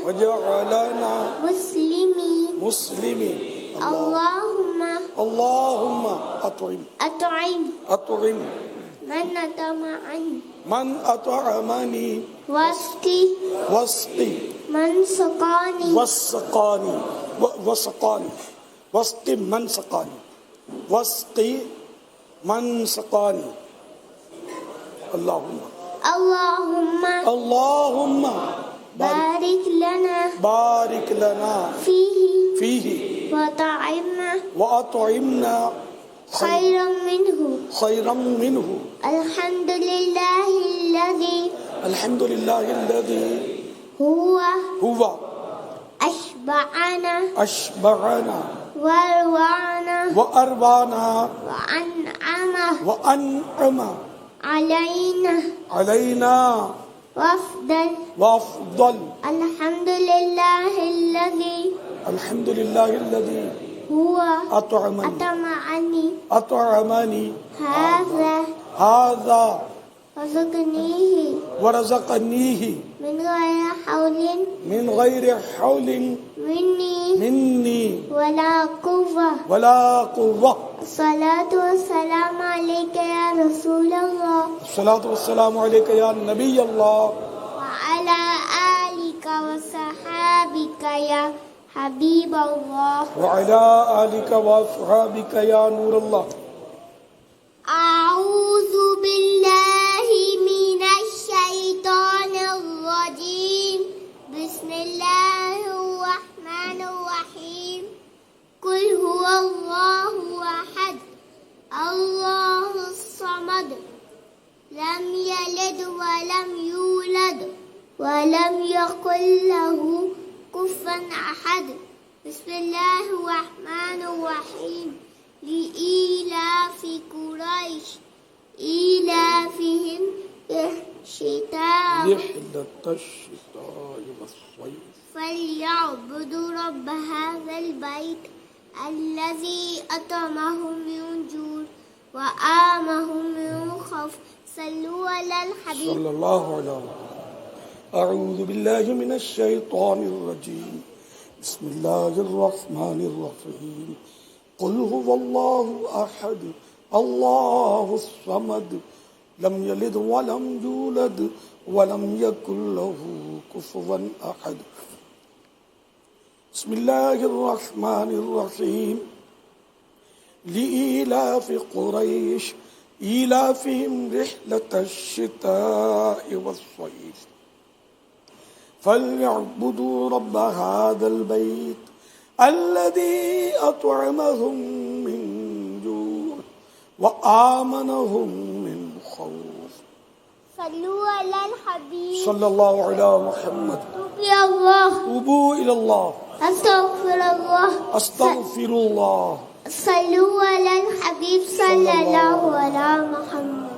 وجعلنا مسلمين اللهم أطعم أطعم من أطعمني واسقي من سقاني وسقاني واسقي من سقاني واسقي من سقاني اللهم بارك لنا فيه وأطعمنا خيرا منه الحمد لله الذي هو أشبعنا وأروانا وأنعم علينا وأفضل الحمد لله الذي هو أطعمني هذا ورزقنيه من غير حول مني ولا قوة الصلاة والسلام عليك يا رسول الله الصلاة والسلام عليك يا نبي الله وعلى آلك وصحابك يا حبيب الله وعلى آلك وصحابك يا نور الله أعوذ بالله من الشيطان الرجيم بسم الله الرحمن الرحيم قل هو الله أحد الله الصمد لم يلد ولم يولد ولم يكن له كفوا أحد بسم الله الرحمن الرحيم لإيلاف قريش إيلافهم رحلة الشتاء والصيف فليعبدوا رب هذا البيت الذي أطعمهم من جوع وآمنهم من خوف صلوا على الحبيب صلى الله عليه وسلم أعوذ بالله من الشيطان الرجيم بسم الله الرحمن الرحيم قل هو الله أحد الله الصمد لم يلد ولم يولد ولم يكن له كفوا أحد بسم الله الرحمن الرحيم لإيلاف قريش إيلافهم رحلة الشتاء والصيف فليعبدوا رب هذا البيت الذي أطعمهم من جوع وآمنهم من خوف صلوا على الحبيب صلى الله على محمد يا الله توبوا إلى الله أستغفر الله أستغفر الله صلوا على الحبيب صلى الله على محمد